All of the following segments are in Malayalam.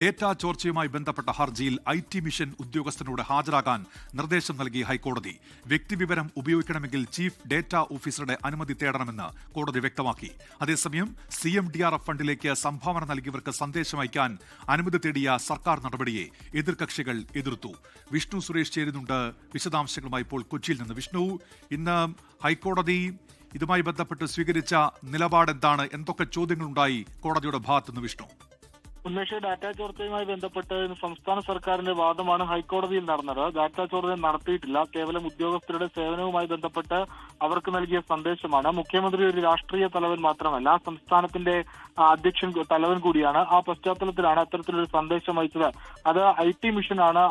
ഡേറ്റ ചോർച്ചയുമായി ബന്ധപ്പെട്ട ഹർജിയിൽ IT മിഷൻ ഉദ്യോഗസ്ഥനോട് ഹാജരാകാൻ നിർദ്ദേശം നൽകി ഹൈക്കോടതി. വ്യക്തിവിവരം ഉപയോഗിക്കണമെങ്കിൽ ചീഫ് ഡേറ്റ ഓഫീസറുടെ അനുമതി തേടണമെന്ന് കോടതി വ്യക്തമാക്കി. അതേസമയം CMDRF ഫണ്ടിലേക്ക് സംഭാവന നൽകിയവർക്ക് സന്ദേശം അയക്കാൻ അനുമതി തേടിയ സർക്കാർ നടപടിയെ എതിർകക്ഷികൾ എതിർത്തു. വിഷ്ണു സുരേഷ് ചേരുന്നുണ്ട് വിശദാംശങ്ങളുമായി ഇപ്പോൾ കൊച്ചിയിൽ നിന്ന്. വിഷ്ണു, ഇന്ന് ഹൈക്കോടതി ഇതുമായി ബന്ധപ്പെട്ട് സ്വീകരിച്ച നിലപാട് എന്താണ്? എന്തൊക്കെ ചോദ്യങ്ങളുണ്ടായി കോടതിയുടെ ഭാഗത്തുനിന്ന് വിഷ്ണു? ഉന്മേഷ ഡാറ്റ ചോർച്ചയുമായി ബന്ധപ്പെട്ട് സംസ്ഥാന സർക്കാരിന്റെ വാദമാണ് ഹൈക്കോടതിയിൽ നടന്നത്. ഡാറ്റ ചോർച്ച നടത്തിയിട്ടില്ല, കേവലം ഉദ്യോഗസ്ഥരുടെ സേവനവുമായി ബന്ധപ്പെട്ട് അവർക്ക് നൽകിയ സന്ദേശമാണ്. മുഖ്യമന്ത്രി ഒരു രാഷ്ട്രീയ തലവൻ മാത്രമല്ല, സംസ്ഥാനത്തിന്റെ അധ്യക്ഷൻ തലവൻ കൂടിയാണ്. ആ പശ്ചാത്തലത്തിലാണ് അത്തരത്തിലൊരു സന്ദേശം അയച്ചത്. അത് IT മിഷനാണ്.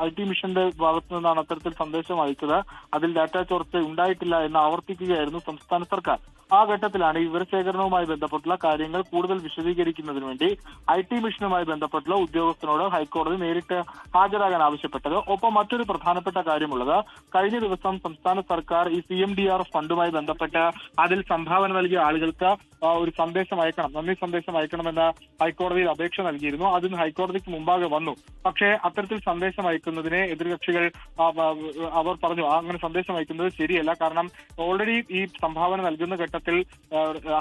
IT മിഷന്റെ ഭാഗത്തു നിന്നാണ് അത്തരത്തിൽ സന്ദേശം അയച്ചത്. അതിൽ ഡാറ്റ ചോർച്ച ഉണ്ടായിട്ടില്ല എന്ന് ആവർത്തിക്കുകയായിരുന്നു സംസ്ഥാന സർക്കാർ. ആ ഘട്ടത്തിലാണ് വിവരശേഖരണവുമായി ബന്ധപ്പെട്ടുള്ള കാര്യങ്ങൾ കൂടുതൽ വിശദീകരിക്കുന്നതിന് വേണ്ടി IT മിഷനുമായി ബന്ധപ്പെട്ടുള്ള ഉദ്യോഗസ്ഥനോട് ഹൈക്കോടതി നേരിട്ട് ഹാജരാകാൻ ആവശ്യപ്പെട്ടത്. ഒപ്പം മറ്റൊരു പ്രധാനപ്പെട്ട കാര്യമുള്ളത്, കഴിഞ്ഞ ദിവസം സംസ്ഥാന സർക്കാർ ഈ CMDRF ഫണ്ടുമായി ബന്ധപ്പെട്ട് അതിൽ സംഭാവന നൽകിയ ആളുകൾക്ക് ഒരു സന്ദേശം അയക്കണം, നന്ദി സന്ദേശം അയക്കണമെന്ന് ഹൈക്കോടതിയിൽ അപേക്ഷ നൽകിയിരുന്നു. അതിന് ഹൈക്കോടതിക്ക് മുമ്പാകെ വന്നു. പക്ഷേ അത്തരത്തിൽ സന്ദേശം അയക്കുന്നതിനെ എതിർകക്ഷികൾ അവർ പറഞ്ഞു അങ്ങനെ സന്ദേശം അയക്കുന്നത് ശരിയല്ല. കാരണം ഓൾറെഡി ഈ സംഭാവന നൽകുന്ന ഘട്ടത്തിൽ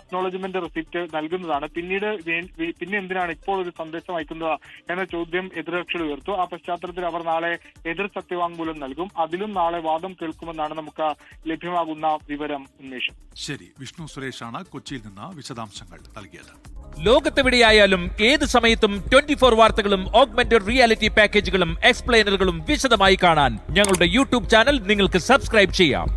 അക്നോളജ്മെന്റ് റെസിപ്റ്റ് നൽകുന്നതാണ്. പിന്നെ എന്തിനാണ് ഇപ്പോൾ ഒരു സന്ദേശം അയക്കുന്നത് എന്ന ചോദ്യം എതിർകക്ഷികൾ ഉയർത്തു. ആ പശ്ചാത്തലത്തിൽ അവർ നാളെ എതിർ സത്യവാങ്മൂലം നൽകും. അതിലും നാളെ വാദം കേൾക്കുമെന്നാണ് നമുക്ക് ലഭ്യമാകുന്ന വിവരം. ഉന്മേഷം. ശരി, വിഷ്ണു സുരേഷാണ് കൊച്ചിയിൽ നിന്ന് വിശദാംശങ്ങൾ നൽകിയത്. ലോകത്തെവിടെയായാലും ഏത് സമയത്തും 24 വാർത്തകളും ഓഗ്മെന്റഡ് റിയാലിറ്റി പാക്കേജുകളും എക്സ്പ്ലെയിനറുകളും വിശദമായി കാണാൻ ഞങ്ങളുടെ YouTube ചാനൽ നിങ്ങൾക്ക് സബ്സ്ക്രൈബ് ചെയ്യാം.